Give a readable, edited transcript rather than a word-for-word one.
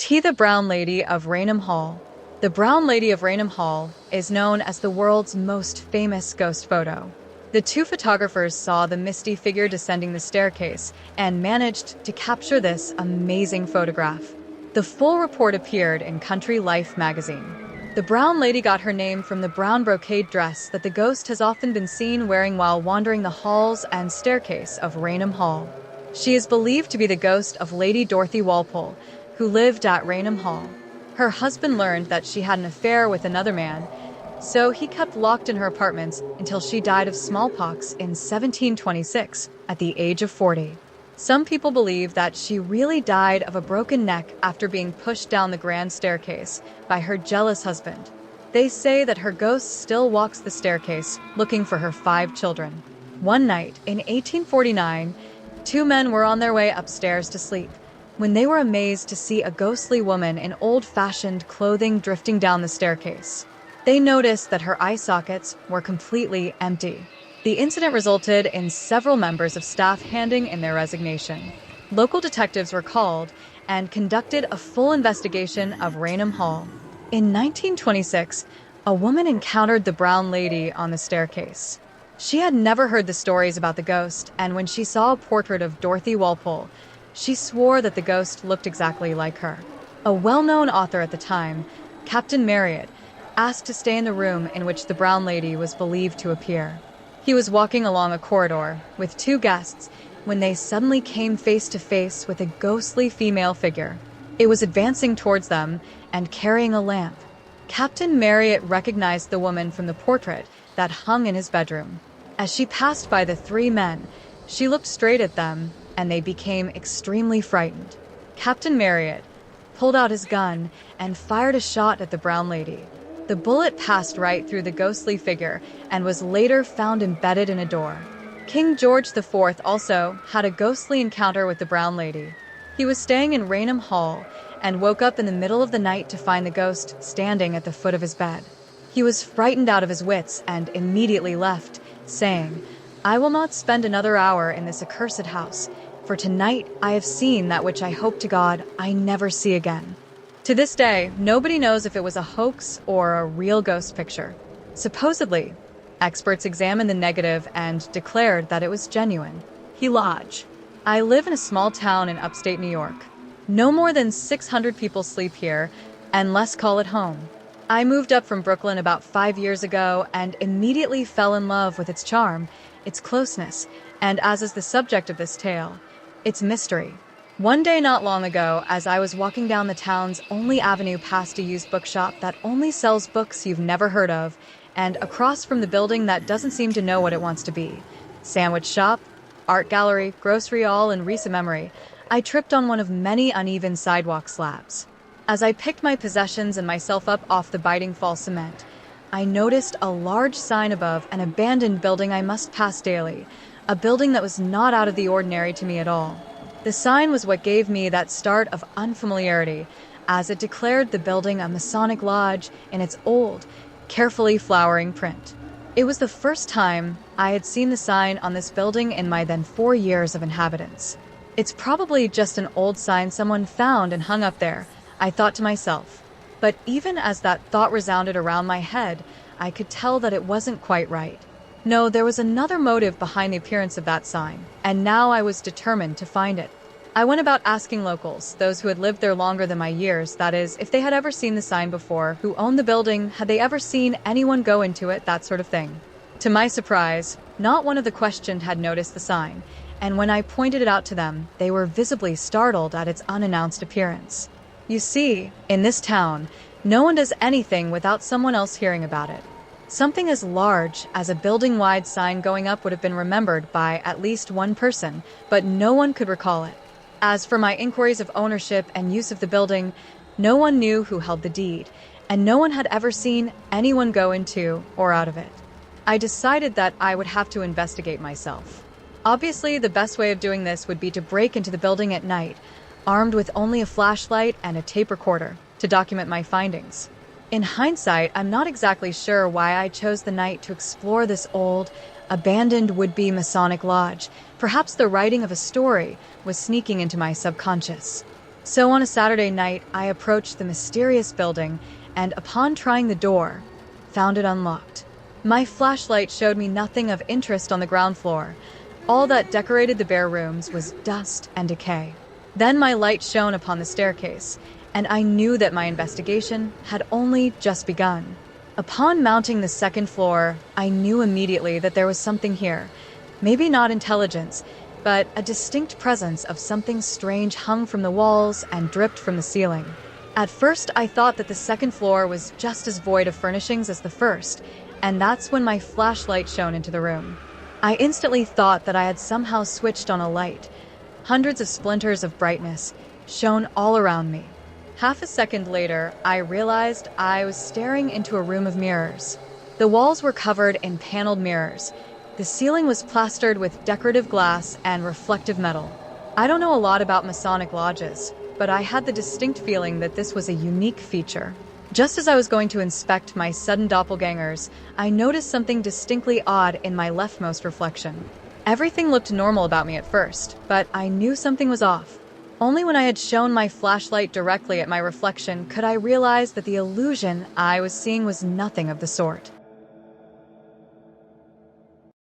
T. The Brown Lady of Raynham Hall. The Brown Lady of Raynham Hall is known as the world's most famous ghost photo. The two photographers saw the misty figure descending the staircase and managed to capture this amazing photograph. The full report appeared in Country Life magazine. The Brown Lady got her name from the brown brocade dress that the ghost has often been seen wearing while wandering the halls and staircase of Raynham Hall. She is believed to be the ghost of Lady Dorothy Walpole, who lived at Raynham Hall. Her husband learned that she had an affair with another man, so he kept locked in her apartments until she died of smallpox in 1726 at the age of 40. Some people believe that she really died of a broken neck after being pushed down the grand staircase by her jealous husband. They say that her ghost still walks the staircase looking for her 5 children. One night in 1849, 2 men were on their way upstairs to sleep when they were amazed to see a ghostly woman in old-fashioned clothing drifting down the staircase. They noticed that her eye sockets were completely empty. The incident resulted in several members of staff handing in their resignation. Local detectives were called and conducted a full investigation of Raynham Hall. In 1926, a woman encountered the Brown Lady on the staircase. She had never heard the stories about the ghost, and when she saw a portrait of Dorothy Walpole, she swore that the ghost looked exactly like her. A well-known author at the time, Captain Marriott, asked to stay in the room in which the Brown Lady was believed to appear. He was walking along a corridor with 2 guests when they suddenly came face to face with a ghostly female figure. It was advancing towards them and carrying a lamp. Captain Marriott recognized the woman from the portrait that hung in his bedroom. As she passed by the 3 men, she looked straight at them and they became extremely frightened. Captain Marriott pulled out his gun and fired a shot at the Brown Lady. The bullet passed right through the ghostly figure and was later found embedded in a door. King George IV also had a ghostly encounter with the Brown Lady. He was staying in Raynham Hall and woke up in the middle of the night to find the ghost standing at the foot of his bed. He was frightened out of his wits and immediately left, saying, "I will not spend another hour in this accursed house, for tonight I have seen that which I hope to God I never see again." To this day, nobody knows if it was a hoax or a real ghost picture. Supposedly, experts examined the negative and declared that it was genuine. He lodge. I live in a small town in upstate New York. No more than 600 people sleep here, and less call it home. I moved up from Brooklyn about 5 years ago and immediately fell in love with its charm, its closeness, and as is the subject of this tale, its mystery. One day not long ago, as I was walking down the town's only avenue past a used bookshop that only sells books you've never heard of, and across from the building that doesn't seem to know what it wants to be, sandwich shop, art gallery, grocery all in recent memory, I tripped on one of many uneven sidewalk slabs. As I picked my possessions and myself up off the biting fall cement, I noticed a large sign above an abandoned building I must pass daily, a building that was not out of the ordinary to me at all. The sign was what gave me that start of unfamiliarity, as it declared the building a Masonic lodge in its old, carefully flowering print. It was the first time I had seen the sign on this building in my then 4 years of inhabitance. It's probably just an old sign someone found and hung up there, I thought to myself. But even as that thought resounded around my head, I could tell that it wasn't quite right. No, there was another motive behind the appearance of that sign, and now I was determined to find it. I went about asking locals, those who had lived there longer than my years, that is, if they had ever seen the sign before, who owned the building, had they ever seen anyone go into it, that sort of thing. To my surprise, not one of the questioned had noticed the sign, and when I pointed it out to them, they were visibly startled at its unannounced appearance. You see, in this town, no one does anything without someone else hearing about it. Something as large as a building-wide sign going up would have been remembered by at least one person, but no one could recall it. As for my inquiries of ownership and use of the building, no one knew who held the deed, and no one had ever seen anyone go into or out of it. I decided that I would have to investigate myself. Obviously, the best way of doing this would be to break into the building at night, armed with only a flashlight and a tape recorder, to document my findings. In hindsight, I'm not exactly sure why I chose the night to explore this old, abandoned would-be Masonic lodge. Perhaps the writing of a story was sneaking into my subconscious. So on a Saturday night, I approached the mysterious building and, upon trying the door, found it unlocked. My flashlight showed me nothing of interest on the ground floor. All that decorated the bare rooms was dust and decay. Then my light shone upon the staircase, and I knew that my investigation had only just begun. Upon mounting the second floor, I knew immediately that there was something here. Maybe not intelligence, but a distinct presence of something strange hung from the walls and dripped from the ceiling. At first, I thought that the second floor was just as void of furnishings as the first, and that's when my flashlight shone into the room. I instantly thought that I had somehow switched on a light. Hundreds of splinters of brightness shone all around me. Half a second later, I realized I was staring into a room of mirrors. The walls were covered in paneled mirrors. The ceiling was plastered with decorative glass and reflective metal. I don't know a lot about Masonic lodges, but I had the distinct feeling that this was a unique feature. Just as I was going to inspect my sudden doppelgangers, I noticed something distinctly odd in my leftmost reflection. Everything looked normal about me at first, but I knew something was off. Only when I had shown my flashlight directly at my reflection could I realize that the illusion I was seeing was nothing of the sort.